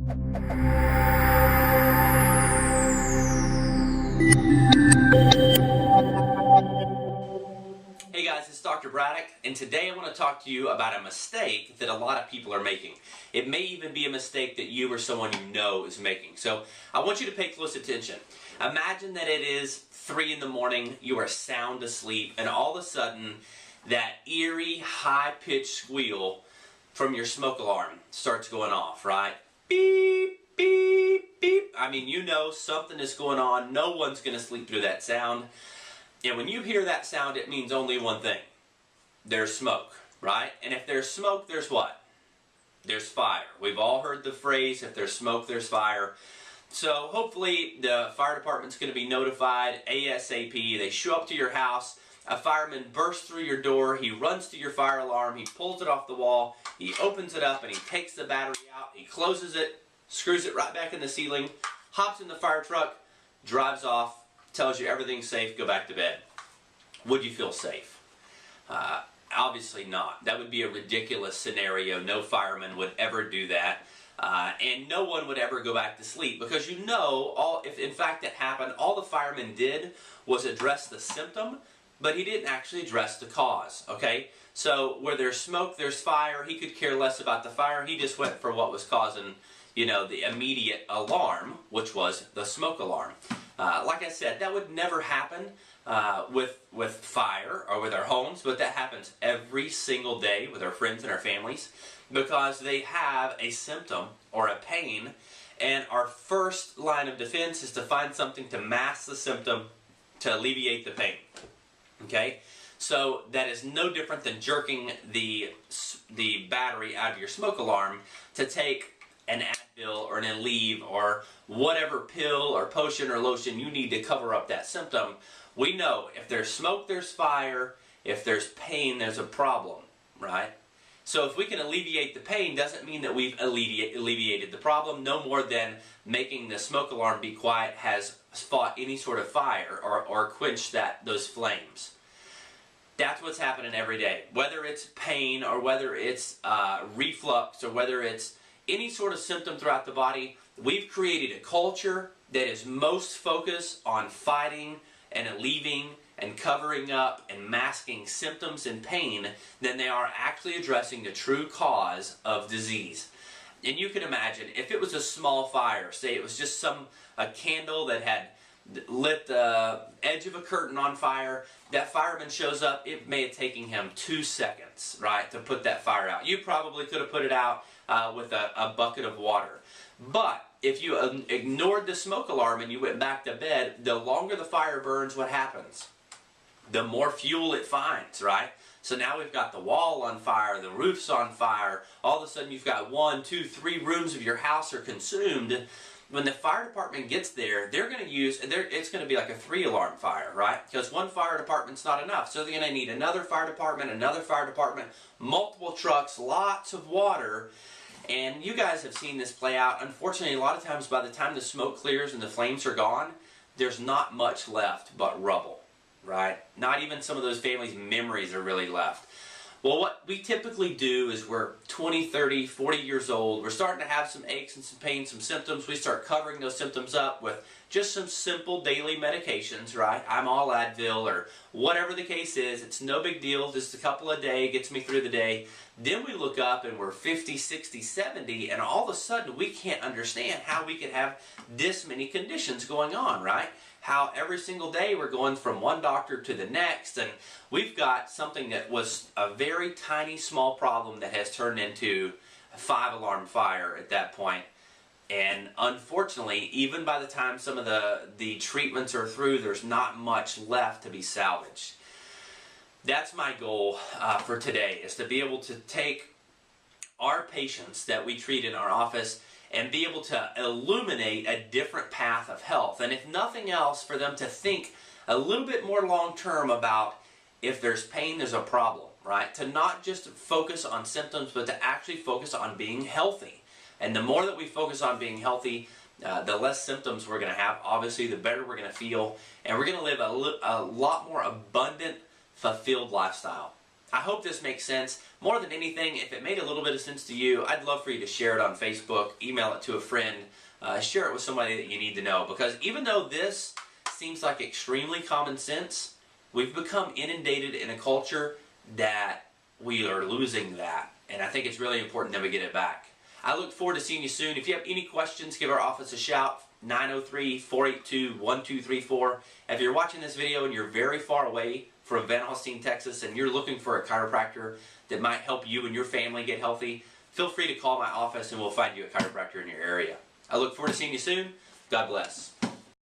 Hey guys, it's Dr. Braddock, and today I want to talk to you about a mistake that a lot of people are making. It may even be a mistake that you or someone you know is making. So I want you to pay close attention. Imagine that it is 3 in the morning, you are sound asleep, and all of a sudden that eerie, high-pitched squeal from your smoke alarm starts going off, right? Beep, beep, beep. I mean, you know something is going on. No one's going to sleep through that sound. And when you hear that sound, it means only one thing. There's smoke, right? And if there's smoke, there's what? There's fire. We've all heard the phrase, if there's smoke, there's fire. So hopefully the fire department's going to be notified ASAP. They show up to your house. A fireman bursts through your door. He runs to your fire alarm. He pulls it off the wall. He opens it up and he takes the battery out. He closes it, screws it right back in the ceiling, hops in the fire truck, drives off, tells you everything's safe, go back to bed. Would you feel safe? Obviously not. That would be a ridiculous scenario. No fireman would ever do that. And no one would ever go back to sleep, because you know, if in fact that happened, all the fireman did was address the symptom, but he didn't actually address the cause, okay? So where there's smoke, there's fire. He could care less about the fire. He just went for what was causing, you know, the immediate alarm, which was the smoke alarm. Like I said, that would never happen with fire or with our homes, but that happens every single day with our friends and our families, because they have a symptom or a pain, and our first line of defense is to find something to mask the symptom to alleviate the pain. Okay? So that is no different than jerking the battery out of your smoke alarm to take an Advil or an Aleve or whatever pill or potion or lotion you need to cover up that symptom. We know if there's smoke, there's fire. If there's pain, there's a problem, right? So if we can alleviate the pain, doesn't mean that we've alleviated the problem, no more than making the smoke alarm be quiet has fought any sort of fire or quenched those flames. That's what's happening every day. Whether it's pain or whether it's reflux or whether it's any sort of symptom throughout the body, we've created a culture that is most focused on fighting and alleviating and covering up and masking symptoms and pain than they are actually addressing the true cause of disease. And you can imagine, if it was a small fire, say it was just a candle that had lit the edge of a curtain on fire, that fireman shows up, it may have taken him 2 seconds, right, to put that fire out. You probably could have put it out with a bucket of water. But if you ignored the smoke alarm and you went back to bed, the longer the fire burns, what happens? The more fuel it finds, right? So now we've got the wall on fire, the roof's on fire, all of a sudden you've got 1, 2, 3 rooms of your house are consumed. When the fire department gets there, they're going to it's going to be like a 3-alarm fire, right? Because one fire department's not enough. So they're going to need another fire department, multiple trucks, lots of water. And you guys have seen this play out. Unfortunately, a lot of times by the time the smoke clears and the flames are gone, there's not much left but rubble, right? Not even some of those families' memories are really left. Well, what we typically do is we're 20, 30, 40 years old. We're starting to have some aches and some pains, some symptoms. We start covering those symptoms up with just some simple daily medications, right? I'm all Advil or whatever the case is. It's no big deal. Just a couple a day gets me through the day. Then we look up and we're 50, 60, 70, and all of a sudden we can't understand how we could have this many conditions going on, right? How every single day we're going from one doctor to the next, and we've got something that was a very tiny, small problem that has turned into a 5-alarm fire at that point. And unfortunately, even by the time some of the treatments are through, there's not much left to be salvaged. That's my goal for today, is to be able to take our patients that we treat in our office and be able to illuminate a different path of health. And if nothing else, for them to think a little bit more long-term about if there's pain, there's a problem, right? To not just focus on symptoms, but to actually focus on being healthy. And the more that we focus on being healthy, the less symptoms we're going to have. Obviously, the better we're going to feel. And we're going to live a lot more abundant, fulfilled lifestyle. I hope this makes sense. More than anything, if it made a little bit of sense to you, I'd love for you to share it on Facebook, email it to a friend, share it with somebody that you need to know. Because even though this seems like extremely common sense, we've become inundated in a culture that we are losing that. And I think it's really important that we get it back. I look forward to seeing you soon. If you have any questions, give our office a shout, 903-482-1234. If you're watching this video and you're very far away from Van Alstyne, Texas, and you're looking for a chiropractor that might help you and your family get healthy, feel free to call my office and we'll find you a chiropractor in your area. I look forward to seeing you soon. God bless.